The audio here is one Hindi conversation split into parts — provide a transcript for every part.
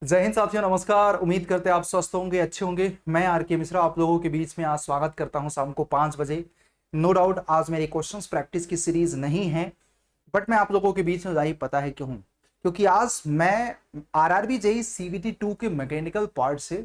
जय हिंद साथियों, नमस्कार। उम्मीद करते हैं आप स्वस्थ होंगे, अच्छे होंगे। मैं आर के मिश्रा आप लोगों के बीच में आज स्वागत करता हूं शाम को 5 बजे। नो डाउट आज मेरी क्वेश्चंस प्रैक्टिस की सीरीज नहीं है, बट मैं आप लोगों के बीच में जाहिर पता है क्यों हूं, क्योंकि आज मैं आरआरबी जेई सीवीटी 2 के मैकेनिकल पार्ट से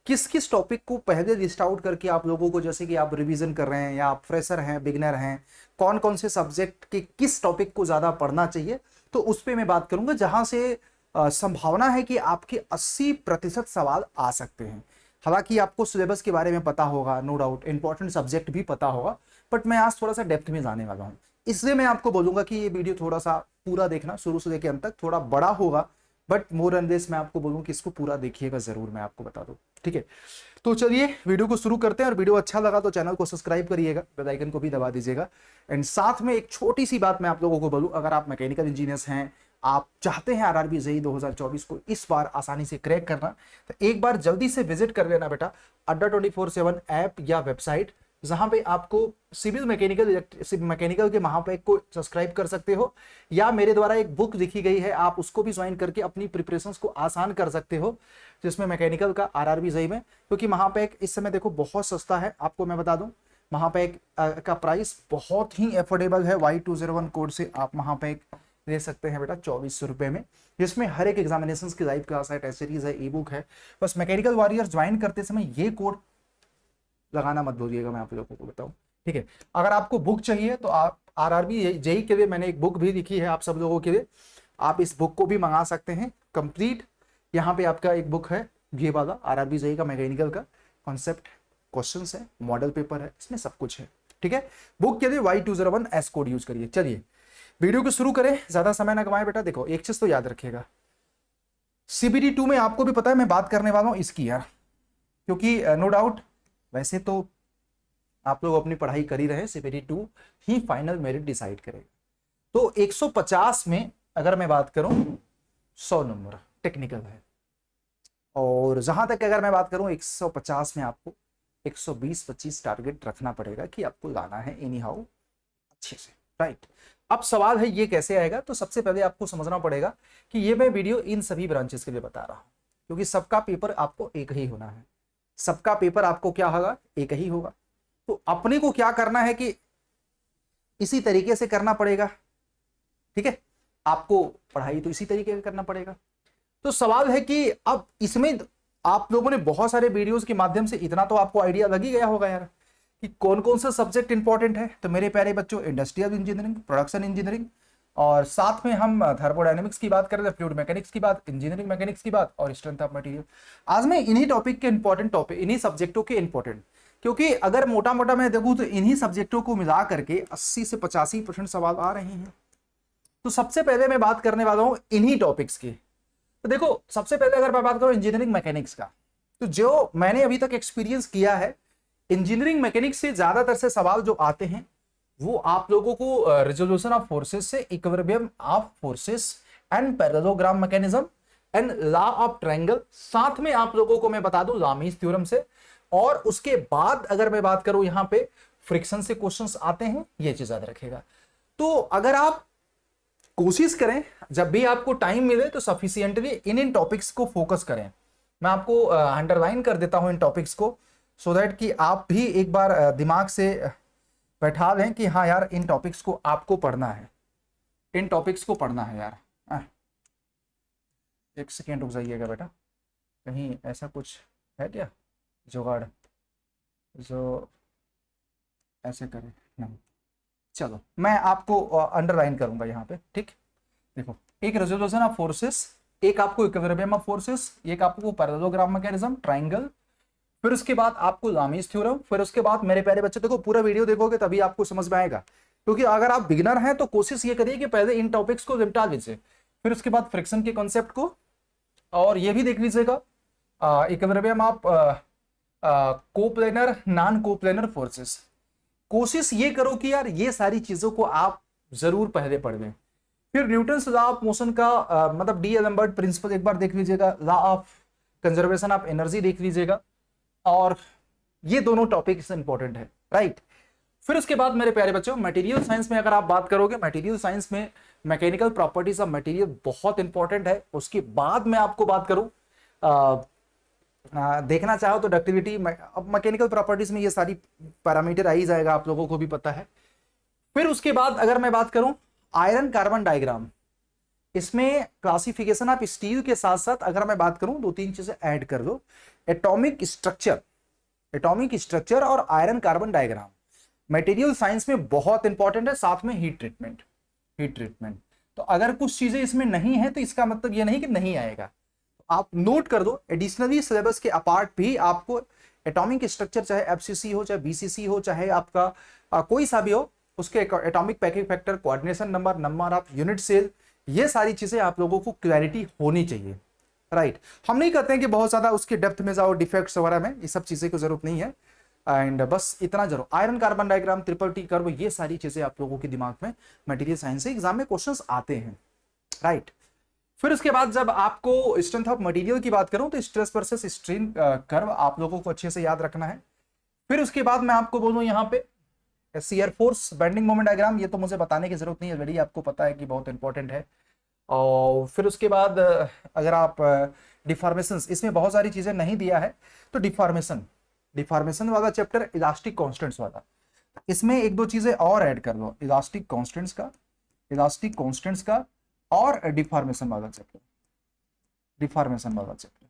किस किस टॉपिक को पहले लिस्ट आउट करके आप लोगों को, जैसे कि आप रिवीजन कर रहे हैं या आप फ्रेशर हैं, बिगनर हैं, कौन कौन से सब्जेक्ट के किस टॉपिक को ज़्यादा पढ़ना चाहिए, तो उस पर मैं बात करूंगा, जहां से संभावना है कि आपके 80% सवाल आ सकते हैं। हालांकि आपको सिलेबस के बारे में पता होगा, नो डाउट इंपॉर्टेंट सब्जेक्ट भी पता होगा, बट मैं आज थोड़ा सा डेप्थ में जाने वाला हूँ। इसलिए मैं आपको बोलूंगा कि ये वीडियो थोड़ा सा पूरा देखना, शुरू से लेकर अंत तक। थोड़ा बड़ा होगा, बट मोर एंड लेस मैं आपको बोलूँ कि इसको पूरा देखिएगा जरूर, मैं आपको बता दूं। ठीक है, तो चलिए वीडियो को शुरू करते हैं। और वीडियो अच्छा लगा तो चैनल को सब्सक्राइब करिएगा, बेल आइकन को भी दबा दीजिएगा। एंड साथ में एक छोटी सी बात मैं आप लोगों को बोलूं, अगर आप मैकेनिकल इंजीनियर्स हैं, आप चाहते हैं आरआरबी जेईई 2024 को इस बार आसानी से क्रैक करना, तो एक बार जल्दी से विजिट कर लेना बेटा अड्डा 24/7 ऐप या वेबसाइट, जहां पे आपको सिविल मैकेनिकल के महापैक को सब्सक्राइब कर सकते हो, या मेरे द्वारा एक बुक लिखी गई है, आप उसको भी ज्वाइन करके अपनी प्रिपरेशंस को आसान कर सकते हो, जिसमें मैकेनिकल का आरआरबी जेईई में, क्योंकि महापैक इस समय देखो बहुत सस्ता है। आपको मैं बता दूं, महापैक का प्राइस बहुत ही एफोर्डेबल है। Y201 कोड से आप महापैक ले सकते हैं बेटा 2400 रुपए में, जिसमें हर एक एग्जामिनेशन की लाइव क्लास है, टेस्ट सीरीज है, ई बुक है। बस मैकेनिकल वॉरियर ज्वाइन करते समय ये कोड लगाना मत भूलिएगा, मैं आप लोगों को बताऊं। ठीक है, अगर आपको बुक चाहिए तो आप आरआरबी जेईई के लिए मैंने एक बुक भी लिखी है आप सब लोगों के लिए, आप इस बुक को भी मंगा सकते हैं कंप्लीट। यहाँ पे आपका एक बुक है, ये वाला आरआरबी जेईई का मैकेनिकल का कॉन्सेप्ट, क्वेश्चंस है, मॉडल पेपर है, इसमें सब कुछ है। ठीक है, बुक के लिए Y201S कोड यूज करिए। चलिए वीडियो को शुरू करें, ज्यादा समय ना गवाएं बेटा। देखो एक चीज तो याद रखिएगा, सीबीटी 2 में आपको भी पता है मैं बात करने वाला हूं इसकी यार, क्योंकि नो डाउट वैसे तो आप लोग अपनी पढ़ाई कर ही रहे हैं, सीबीटी 2 ही फाइनल मेरिट डिसाइड करेगा। तो 150 में अगर मैं बात करूं 100 नंबर टेक्निकल है, और जहां तक अगर मैं बात करूं 150 में आपको 120-25 टारगेट रखना पड़ेगा कि आपको लाना है एनी हाउ अच्छे से, राइट। अब सवाल है ये कैसे आएगा, तो सबसे पहले आपको समझना पड़ेगा कि ये मैं वीडियो इन सभी ब्रांचेस के लिए बता रहा हूं, क्योंकि सबका पेपर आपको एक ही होना है, सबका पेपर आपको क्या होगा, एक ही होगा। तो अपने को क्या करना है कि इसी तरीके से करना पड़ेगा। ठीक है, आपको पढ़ाई तो इसी तरीके से करना पड़ेगा। तो सवाल है कि अब इसमें आप लोगों ने बहुत सारे वीडियोस के माध्यम से इतना तो आपको आइडिया लग ही गया होगा यार कि कौन कौन सा सब्जेक्ट इंपॉर्टेंट है। तो मेरे प्यारे बच्चों, इंडस्ट्रियल इंजीनियरिंग, प्रोडक्शन इंजीनियरिंग, और साथ में हम थर्मोडायनेमिक्स की बात करें, फ्लूइड मैकेनिक्स की बात, इंजीनियरिंग मैकेनिक्स की बात, और स्ट्रेंथ ऑफ मटेरियल। आज मैं इन्हीं टॉपिक के इंपॉर्टेंट टॉपिक, इन्हीं सब्जेक्टों के इंपॉर्टेंट, क्योंकि अगर मोटा मोटा मैं देखूं तो इन्हीं सब्जेक्टों को मिला करके 80 से 85% सवाल आ रहे हैं। तो सबसे पहले मैं बात करने वाला हूं इन्हीं टॉपिक्स की। तो देखो सबसे पहले अगर मैं बात करूं इंजीनियरिंग मैकेनिक्स का, तो जो मैंने अभी तक एक्सपीरियंस किया है, इंजीनियरिंग मैकेनिक्स से ज्यादातर से सवाल जो आते हैं वो आप लोगों को रिजोल्यूशन ऑफ फोर्सेस से, equilibrium of forces and parallelogram mechanism and law of triangle, साथ में आप लोगों को मैं बता दूं लामीज थ्योरम से, और उसके बाद अगर मैं बात करूं यहां पे फ्रिक्शन से क्वेश्चंस आते हैं, ये चीज याद रखेगा। तो अगर आप कोशिश करें जब भी आपको टाइम मिले तो सफिशिएंटली इन टॉपिक्स को फोकस करें। मैं आपको अंडरलाइन कर देता हूं इन टॉपिक्स को, सो दैट कि आप भी एक बार दिमाग से बैठा लें कि हाँ यार इन टॉपिक्स को आपको पढ़ना है, इन टॉपिक्स को पढ़ना है यार। एक सेकेंड रुक जाइएगा बेटा, कहीं ऐसा कुछ है क्या जुगाड़ जो ऐसे करे, नहीं। चलो मैं आपको अंडरलाइन करूंगा यहाँ पे। ठीक, देखो एक रेजोल्यूशन ऑफ फोर्सेस, एक आपको इक्विलिब्रियम ऑफ फोर्सेस, एक आपको पैरेललोग्राम मैकेनिज्म, ट्रायंगल, फिर उसके बाद आपको लामीज थ्योरम, फिर उसके बाद मेरे प्यारे बच्चे देखो पूरा वीडियो देखोगे तभी आपको समझ में आएगा, क्योंकि अगर आप बिगिनर हैं तो कोशिश ये करिए कि पहले इन टॉपिक्स को निपटा लीजिए, फिर उसके बाद फ्रिक्शन के कॉन्सेप्ट को, और ये भी देख लीजिएगा equilibrium of coplanar, non coplanar forces. कोशिश ये करो कि यार ये सारी चीजों को आप जरूर पहले पढ़ लें। फिर न्यूटन्स लॉ ऑफ मोशन का मतलब डी एलम्बर्ट प्रिंसिपल एक बार देख लीजिएगा, law of conservation of energy देख लीजिएगा, और ये दोनों टॉपिक्स इंपॉर्टेंट है, राइट। फिर उसके बाद मेरे प्यारे बच्चों मटेरियल साइंस में अगर आप बात करोगे, मटेरियल साइंस में मैकेनिकल प्रॉपर्टीज ऑफ मटेरियल बहुत इंपॉर्टेंट है। उसके बाद मैं आपको बात करूं देखना चाहो तो डक्टिविटी, अब मैकेनिकल प्रॉपर्टीज में ये सारी पैरामीटर आ ही जाएगा, आप लोगों को भी पता है। फिर उसके बाद अगर मैं बात करूं आयरन कार्बन डायग्राम, इसमें क्लासिफिकेशन ऑफ स्टील के साथ साथ अगर मैं बात करूं दो तीन चीजें ऐड कर दो, एटॉमिक स्ट्रक्चर, एटॉमिक स्ट्रक्चर और iron carbon diagram material science में बहुत इंपॉर्टेंट है, साथ में हीट ट्रीटमेंट, हीट ट्रीटमेंट। तो अगर कुछ चीजें इसमें नहीं है तो इसका मतलब ये नहीं कि नहीं आएगा, आप नोट कर दो। एडिशनली सिलेबस के अपार्ट भी आपको एटॉमिक स्ट्रक्चर, चाहे एफसीसी हो, चाहे बीसीसी हो, चाहे आपका कोई सा भी हो, उसके atomic packing factor, coordination number, number of unit cell, ये सारी चीजें आप लोगों को क्लैरिटी होनी चाहिए, राइट। हम नहीं कहते हैं कि बहुत ज्यादा उसके डेप्थ में जाओ, डिफेक्ट्स वगैरह में, ये सब चीजें की जरूरत नहीं है। एंड बस इतना जरूर, iron carbon diagram, triple T curve, ये सारी चीजें आप लोगों के दिमाग में मटेरियल साइंस से एग्जाम में क्वेश्चंस आते हैं, राइट। फिर उसके बाद जब आपको स्ट्रेंथ ऑफ मटेरियल की बात करूं तो स्ट्रेस वर्सेस स्ट्रेन कर्व आप लोगों को अच्छे से याद रखना है। फिर उसके बाद मैं आपको बोलूं यहाँ पे shear force bending moment diagram, ये तो मुझे बताने की जरूरत नहीं है, ऑलरेडी आपको पता है कि बहुत इंपॉर्टेंट है। और फिर उसके बाद अगर आप डिफॉर्मेशन, इसमें बहुत सारी चीजें नहीं दिया है, तो डिफॉर्मेशन, डिफॉर्मेशन वाला चैप्टर, इलास्टिक कांस्टेंट्स वाला, इसमें एक दो चीजें और ऐड कर दो, इलास्टिक कांस्टेंट्स का, इलास्टिक कांस्टेंट्स का, और डिफॉर्मेशन वाला चैप्टर, डिफॉर्मेशन वाला चैप्टर,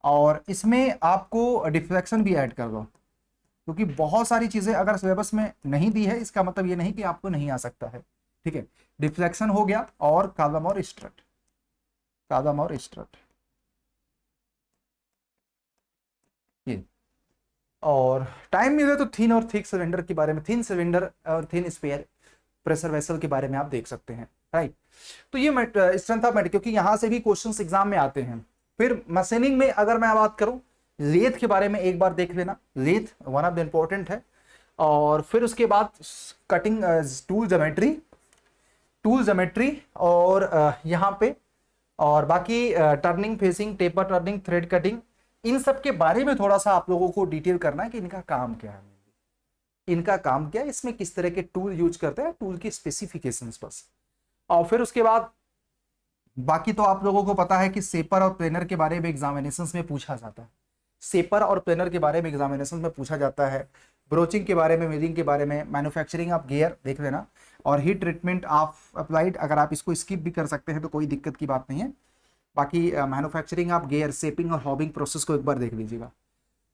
और इसमें आपको डिफ्लेक्शन भी ऐड कर दो, क्योंकि बहुत सारी चीजें अगर सिलेबस में नहीं दी है इसका मतलब ये नहीं कि आपको नहीं आ सकता है, ठीक है। डिफ्लेक्शन हो गया, और कॉलम और स्ट्रट, कॉलम और स्ट्रट, ये। और टाइम मिले तो थिन और थिक सिलेंडर के बारे में, थिन सिलेंडर और थिन स्पेयर प्रेशर वेसल के बारे में आप देख सकते हैं, राइट। तो ये स्ट्रेंथ ऑफ मटेरियल, क्योंकि यहां से भी क्वेश्चंस एग्जाम में आते हैं। फिर मशीनिंग में अगर मैं बात करूं, लेथ के बारे में एक बार देख लेना, lathe one of the important है। और फिर उसके बाद cutting, tool geometry, tool geometry, और यहाँ पे और बाकी turning, facing, taper turning, thread cutting, इन सब के बारे में थोड़ा सा आप लोगों को डिटेल करना है कि इनका काम क्या है, इनका काम क्या है, इसमें किस तरह के टूल यूज करते हैं, टूल की स्पेसिफिकेशंस बस। और फिर उसके बाद बाकी तो आप लोगों को पता है कि सेपर और प्लेनर के बारे में एग्जामिनेशंस में पूछा जाता है, सेपर और प्लेनर के बारे में एग्जामिनेशन में पूछा जाता है, ब्रोचिंग के बारे में, मिलिंग के बारे में, मैन्युफैक्चरिंग ऑफ गियर देख लेना, और हीट ट्रीटमेंट ऑफ अप्लाइड, अगर आप इसको स्किप भी कर सकते हैं तो कोई दिक्कत की बात नहीं है। बाकी मैन्युफैक्चरिंग ऑफ गियर, शेपिंग और हॉबिंग प्रोसेस को एक बार देख लीजिएगा।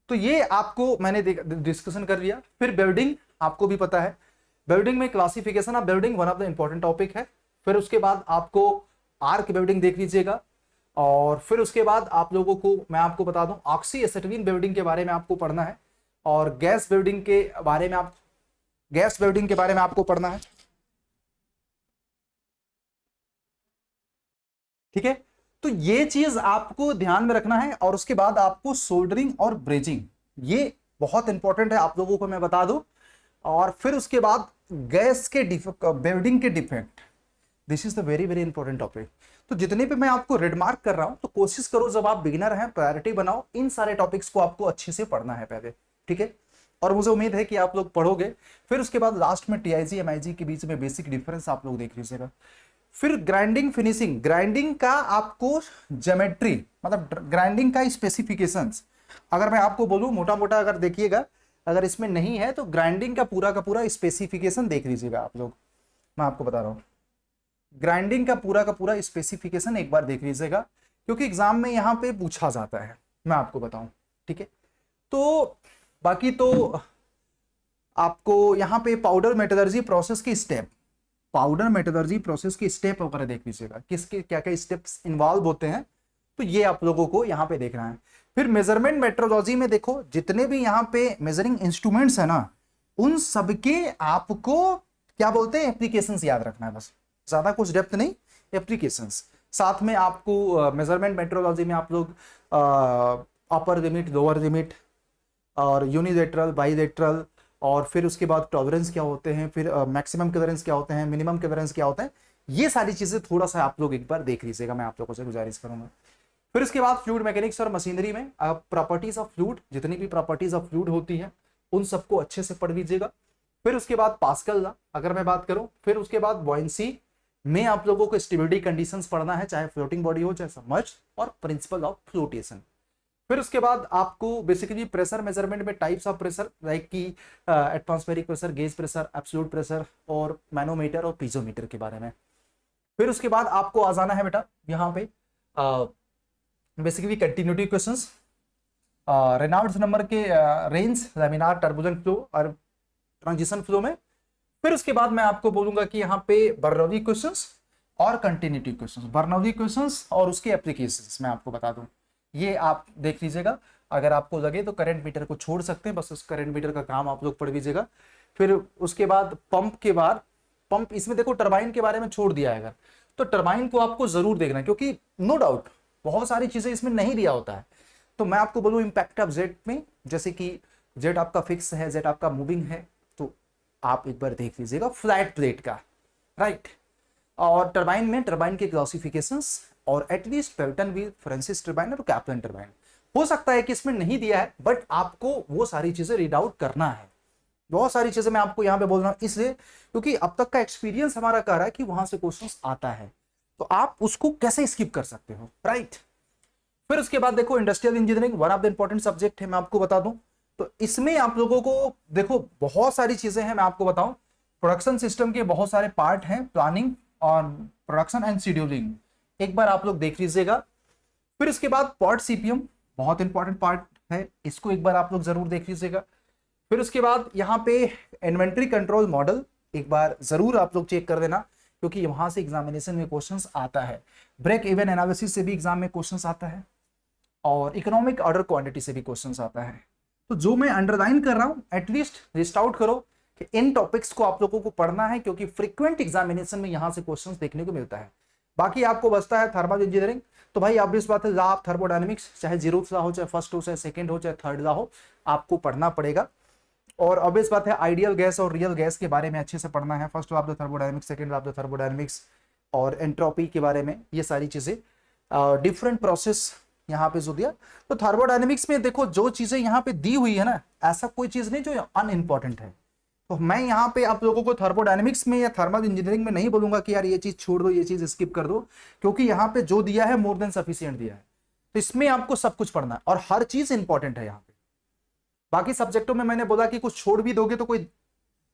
तो ये आपको मैंने डिस्कशन कर लिया। फिर बिल्डिंग आपको भी पता है, बिल्डिंग में classification of building one of the important topic है। फिर उसके बाद आपको आर्क बिल्डिंग देख लीजिएगा, और फिर उसके बाद आप लोगों को मैं आपको बता दूं ऑक्सी एसिटिलीन बिल्डिंग के बारे में आपको पढ़ना है, और गैस बिल्डिंग के बारे में गैस बिल्डिंग के बारे में आपको पढ़ना है, ठीक है। तो ये चीज आपको ध्यान में रखना है। और उसके बाद आपको सोल्डरिंग और ब्रेजिंग, ये बहुत इंपॉर्टेंट है आप लोगों को मैं बता दूं। और फिर उसके बाद गैस के बिल्डिंग के defect, this is the very very important topic. तो जितने पे मैं आपको रेड मार्क कर रहा हूं, तो कोशिश करो जब आप बिगिनर हैं प्रायोरिटी बनाओ, इन सारे टॉपिक्स को आपको अच्छे से पढ़ना है पहले, ठीक है। और मुझे उम्मीद है कि आप लोग पढ़ोगे। फिर उसके बाद लास्ट में टीआईजी एमआईजी के बीच में बेसिक डिफरेंस आप लोग देख लीजिएगा। फिर ग्राइंडिंग फिनिशिंग, ग्राइंडिंग का आपको ज्योमेट्री, मतलब ग्राइंडिंग का स्पेसिफिकेशंस, अगर मैं आपको बोलूं मोटा मोटा अगर देखिएगा, अगर इसमें नहीं है तो ग्राइंडिंग का पूरा स्पेसिफिकेशन देख लीजिएगा आप लोग, मैं आपको बता रहा हूं। ग्राइंडिंग का पूरा स्पेसिफिकेशन एक बार देख लीजिएगा, क्योंकि एग्जाम में यहां पे पूछा जाता है, मैं आपको बताऊं, ठीक है। तो बाकी तो आपको यहां पे पाउडर मेटलर्जी प्रोसेस की स्टेप, पाउडर मेटलर्जी प्रोसेस की स्टेप वगैरह देख लीजिएगा, किसके क्या क्या स्टेप्स इन्वॉल्व होते हैं, तो ये आप लोगों को यहाँ पे देखना है। फिर मेजरमेंट मेट्रोलॉजी में देखो, जितने भी यहाँ पे मेजरिंग इंस्ट्रूमेंट्स है ना, उन सबके आपको क्या बोलते हैं, एप्लीकेशंस याद रखना है बस, ज्यादा कुछ डेप्थ नहीं, एप्लीकेशंस। साथ में आपको मेजरमेंट मेट्रोलॉजी में आप लोग अपर लिमिट, लोअर लिमिट, और यूनिलेटरल, बाईलेटरल, और फिर उसके बाद टॉलरेंस क्या होते हैं, फिर मैक्सिमम क्लियरेंस क्या होते हैं, मिनिमम क्लियरेंस क्या होता है, ये सारी चीजें थोड़ा सा आप लोग एक बार देख लीजिएगा, मैं आप लोगों से गुजारिश करूंगा। फिर उसके बाद फ्लूइड मैकेनिक्स और मशीनरी में प्रॉपर्टीज ऑफ फ्लूइड, जितनी भी प्रॉपर्टीज ऑफ फ्लूइड होती है उन सबको अच्छे से पढ़ लीजिएगा। फिर उसके बाद पास्कल लॉ अगर मैं बात करूं, फिर उसके बाद बॉयंसी, में आप लोगों को स्टेबिलिटी कंडीशंस पढ़ना है, चाहे फ्लोटिंग बॉडी हो चाहे सबमर्ज्ड, और प्रिंसिपल ऑफ फ्लोटेशन। फिर उसके बाद आपको बेसिकली प्रेशर मेजरमेंट में टाइप्स ऑफ प्रेशर लाइक कि atmospheric pressure, gauge pressure, absolute pressure और मैनोमीटर और पीजोमीटर के बारे में। फिर उसके बाद आपको आ जाना है बेटा यहाँ पे basically continuity questions, Reynolds number के रेंज, लैमिनार, टर्बुलेंट फ्लो और ट्रांजिशन फ्लो में। फिर उसके बाद मैं आपको बोलूंगा कि यहाँ पे बर्नौली क्वेश्चंस और कंटिन्यूटी क्वेश्चंस, बर्नौली क्वेश्चंस और उसके एप्लीकेशंस मैं आपको बता दूं, ये आप देख लीजिएगा। अगर आपको लगे तो करंट मीटर को छोड़ सकते हैं, बस उस करंट मीटर का काम आप लोग पढ़ लीजिएगा। फिर उसके बाद पंप के बाद, पंप इसमें देखो टरबाइन के बारे में छोड़ दिया है, अगर तो टरबाइन को आपको जरूर देखना है, क्योंकि नो डाउट बहुत सारी चीजें इसमें नहीं दिया होता है। तो मैं आपको बोलूँ इम्पैक्ट ऑफ जेट में, जैसे कि जेट आपका फिक्स है, जेट आपका मूविंग है, तो आप एक बार देख लीजिएगा फ्लैट प्लेट का, राइट। और टरबाइन में टरबाइन के क्लासिफिकेशंस और at least Pelton wheel, Francis turbine और कैप्लन टरबाइन। हो सकता है कि इसमें नहीं दिया है, बट आपको वो सारी चीजें रीड आउट करना है। बहुत सारी चीजें मैं आपको यहाँ पे बोल रहा हूँ इसलिए क्योंकि अब तक का एक्सपीरियंस हमारा कह रहा है कि वहां से क्वेश्चंस आता है, तो आप उसको कैसे स्किप कर सकते हो, राइट। फिर उसके बाद देखो industrial engineering one of the important subject है, मैं आपको बता दूं। तो इसमें आप लोगों को देखो बहुत सारी चीजें हैं, मैं आपको बताऊं। प्रोडक्शन सिस्टम के बहुत सारे पार्ट हैं, प्लानिंग और प्रोडक्शन एंड शेड्यूलिंग, एक बार आप लोग देख लीजिएगा। फिर इसके बाद पॉट सीपीएम बहुत इंपॉर्टेंट पार्ट है, इसको एक बार आप लोग जरूर देख लीजिएगा। फिर उसके बाद यहाँ पे इन्वेंट्री कंट्रोल मॉडल एक बार जरूर आप लोग चेक कर देना, क्योंकि वहां से एग्जामिनेशन में क्वेश्चंस आता है। ब्रेक इवन एनालिसिस से भी एग्जाम में क्वेश्चंस आता है, और इकोनॉमिक ऑर्डर क्वांटिटी से भी क्वेश्चंस आता है। तो जो मैं अंडरलाइन कर रहा हूं एटलीस्ट लिस्ट आउट करो कि इन टॉपिक्स को आप लोगों को पढ़ना है, क्योंकि फ्रीक्वेंट एग्जामिनेशन में यहां से क्वेश्चंस देखने को मिलता है। बाकी आपको बचता है थर्मल इंजीनियरिंग, तो भाई ऑब्वियस बात है लॉ ऑफ थर्मोडायनेमिक्स, चाहे जीरोथ लॉ हो, चाहे फर्स्ट हो, चाहे सेकंड हो, चाहे थर्ड लॉ हो, आपको पढ़ना पड़ेगा। और ऑब्वियस बात है आइडियल गैस और रियल गैस के बारे में अच्छे से पढ़ना है, first law of the thermodynamics, second law of the thermodynamics और एंट्रोपी के बारे में, ये सारी चीजें डिफरेंट प्रोसेस यहाँ पे जो दिया। तो थर्मोडायनेमिक्स में देखो जो चीजें यहाँ पे दी हुई है ना, ऐसा कोई चीज नहीं जो अनइम्पॉर्टेंट है। तो मैं यहाँ पे आप लोगों को थर्मोडायनेमिक्स में या थर्मल इंजीनियरिंग में नहीं बोलूंगा कि यार ये चीज छोड़ दो, ये चीज स्किप कर दो, क्योंकि यहाँ पे जो दिया है मोर देन सफिशिएंट दिया है। तो इसमें आपको सब कुछ पढ़ना है और हर चीज इंपॉर्टेंट है यहाँ पे। बाकी सब्जेक्टों में मैंने बोला कि कुछ छोड़ भी दोगे तो कोई,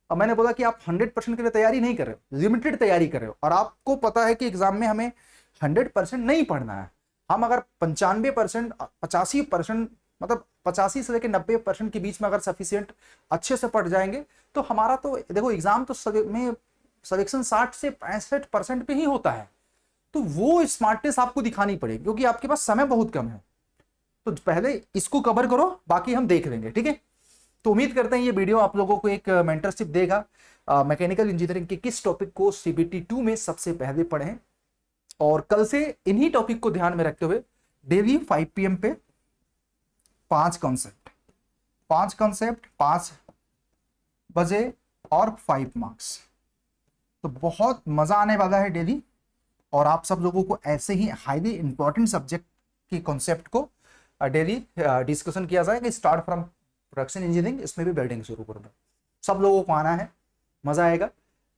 अब मैंने बोला कि आप 100% के लिए तैयारी नहीं कर रहे हो, लिमिटेड तैयारी कर रहे हो, और आपको पता है कि एग्जाम में हमें 100% नहीं पढ़ना है। हम अगर 95%, 85%, मतलब 85 से लेकर 90% के बीच में अगर सफिशिएंट अच्छे से पढ़ जाएंगे तो हमारा तो देखो एग्जाम तो सिलेक्शन 60 से 65% पे ही होता है। तो वो स्मार्टनेस आपको दिखानी पड़ेगी, क्योंकि आपके पास समय बहुत कम है। तो पहले इसको कवर करो, बाकी हम देख लेंगे, ठीक है। तो उम्मीद करते हैं ये वीडियो आप लोगों को एक मेंटरशिप देगा। मैकेनिकल इंजीनियरिंग के किस टॉपिक को CBT 2 में सबसे पहले पढ़ें, और कल से इन्हीं टॉपिक को ध्यान में रखते हुए डेली 5 PM पे 5 कॉन्सेप्ट 5 बजे और 5 मार्क्स। तो बहुत मजा आने वाला है डेली, और आप सब लोगों को ऐसे ही हाईली इंपॉर्टेंट सब्जेक्ट की कॉन्सेप्ट को डेली डिस्कशन किया जाएगा। स्टार्ट फ्रॉम प्रोडक्शन इंजीनियरिंग, इसमें भी बिल्डिंग शुरू कर दो, सब लोगों को आना है, मजा आएगा।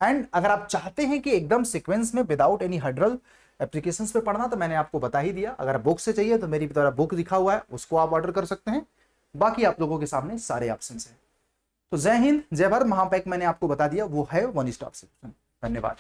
एंड अगर आप चाहते हैं कि एकदम सीक्वेंस में विदाउट एनी हर्डल एप्लीकेशंस पे पढ़ना, तो मैंने आपको बता ही दिया। अगर बुक से चाहिए तो मेरी तरह बुक लिखा हुआ है, उसको आप ऑर्डर कर सकते हैं। बाकी आप लोगों के सामने सारे ऑप्शंस हैं। तो जय हिंद, जय भारत। महापैक मैंने आपको बता दिया, वो है वन स्टॉप सॉल्यूशन। धन्यवाद।